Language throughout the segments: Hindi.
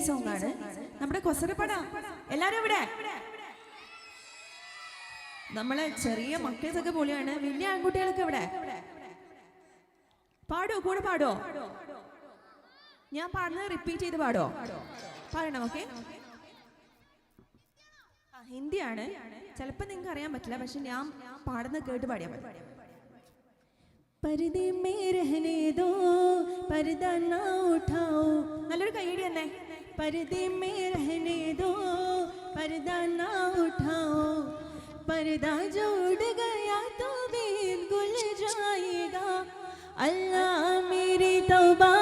സോങ് ആണ്. നമ്മുടെ കൊസരപ്പട എല്ലാരും ഇവിടെ. നമ്മളെ ചെറിയ മക്കൾക്കൊക്കെ പൊളിയാണ്. വലിയ ആൺകുട്ടികളൊക്കെ ഇവിടെ. പാടോ, കൂടെ പാടോ? ഞാൻ പാടുന്നത് റിപ്പീറ്റ് ചെയ്ത് പാടോ? പറയണം. ഓക്കെ. ഹിന്ദിയാണ്. ചിലപ്പോൾ നിങ്ങൾക്ക് അറിയാൻ പറ്റില്ല, പക്ഷെ ഞാൻ പാടുന്നത് കേട്ട് പാടിയാൽ മതി. पर्दे में रहने दो पर्दा ना उठाओ. നല്ലൊരു കൈയടി തന്നെ. पर्दे में रहने दो पर्दा ना उठाओ. पर्दा जो उड़ गया तो बिल्कुल जाएगा. अल्लाह मेरी तौबा,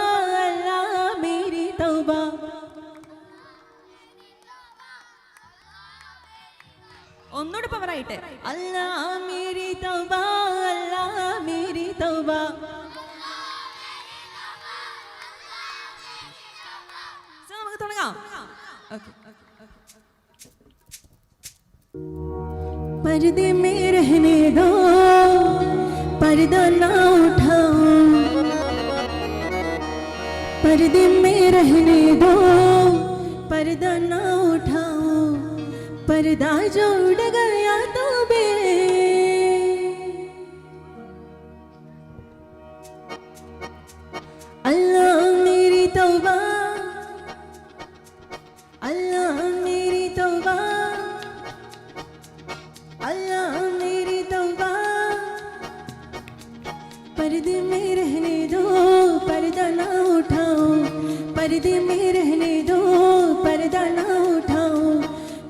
अल्लाह मेरी तौबा. ഒന്നുകൂടെ പവറായിട്ട്. അല്ലാഹ് മേരി തൗബ, അല്ലാഹ് മേരി തൗബ. നമുക്ക് തുടങ്ങാം. ഓക്കേ. पर्दे में रहने दो पर्दा ना उठाओ. पर्दे में रहने दो पर्दा ना उठाओ. पर्दा जो उड़ गया तो बे. अल्लाह मेरी तौबा, अल्लाह मेरी तौबा, अल्लाह मेरी तौबा. पर्दे में रहने दो पर्दा ना उठाओ. पर्दे में रहने दो पर्दा ना उठाओ.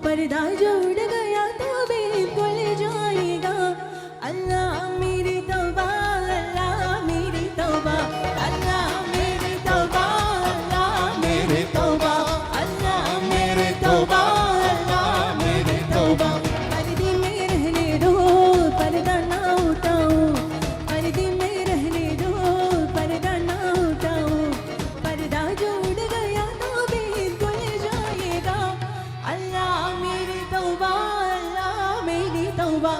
पर्दा जो उड़ गया तो बिल्कुल जाएगा. अल्लाह मेरी तौबा, अल्लाह मेरी तौबा, अल्लाह मेरी तौबा, अल्लाह मेरी तौबा, अल्लाह मेरी तौबा, अल्लाह मेरी तौबा. पर्दे में रहने दो पर्दा ना उठाओ. पर्दे में रहने दो पर्दा ना उठाओ. पर्दा जो उड़ गया तो बिल्कुल जाएगा. अल्लाह मेरी तौबा, अल्लाह मेरी तौबा.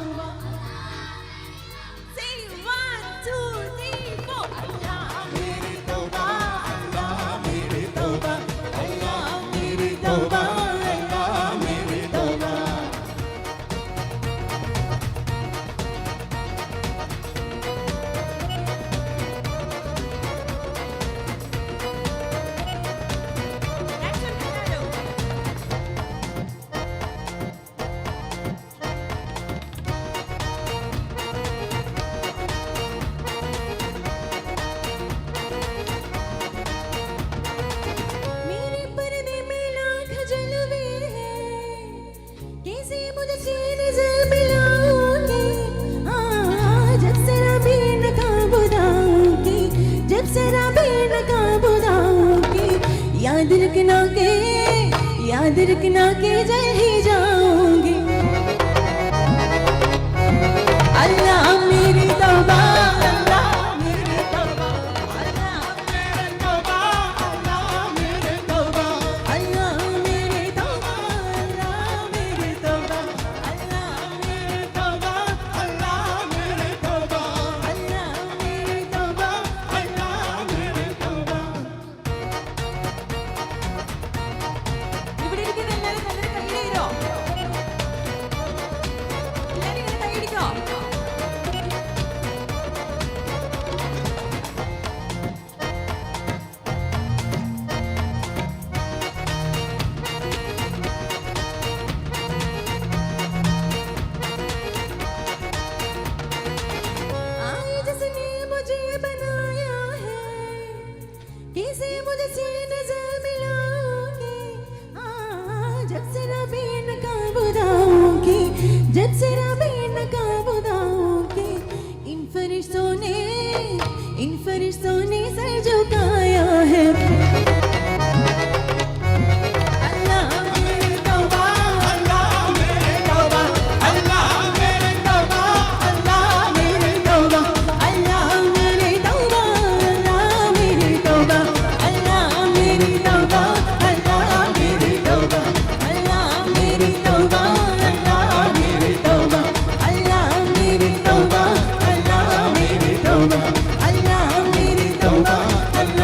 Say 1 2 3 4. अल्लाह मेरी तौबा, अल्लाह मेरी तौबा, अल्लाह मेरी तौबा, अल्लाह मेरी तौबा. मेरे पर्दे में लाख जलवे हैं. कैसे मुझसे नजर मिलाओगे? जब जरा भी नकाब उठाओगे, जब जरा भी नकाब उठाओगे. याद रखना के जल ही जाओगे. अल्लाह मेरी तौबा, अल्लाह मेरी तौबा, अल्लाह मेरी तौबा, अल्लाह मेरी तौबा, अल्लाह मेरी तौबा, अल्लाह मेरी तौबा, अल्लाह मेरी तौबा, अल्लाह मेरी तौबा, अल्लाह मेरी तौबा, अल्लाह मेरी तौबा. ഇവിടെ ഇരിക്കുന്ന എല്ലാവരും നല്ലൊരു കൈയ്യടിയോ? എല്ലാവരും ഇങ്ങനെ കൈയ്യടിക്കോ? आई जिसने मुझे बनाया है, कैसे मुझसे नजर मिलाओगे? जब जरा भी नकाब उठाओगे, जब जरा भी नकाब उठाओगे. इन फरिश्तों ने सर झुकाया है. अल्लाह मेरी तौबा, अल्लाह मेरी तौबा, अल्लाह मेरी तौबा, अल्लाह मेरी तौबा, अल्लाह मेरी तौबा, अल्लाह मेरी तौबा, अल्लाह मेरी तौबा, अल्लाह मेरी तौबा, अल्लाह मेरी तौबा, अल्लाह मेरी तौबा, अल्लाह मेरी तौबा, अल्लाह मेरी तौबा, अल्लाह मेरी तौबा, अल्लाह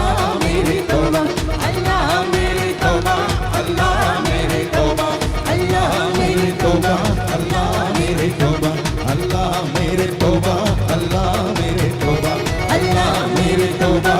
मेरे तौबा, अल्लाह मेरे तौबा, अल्लाह मेरे तौबा,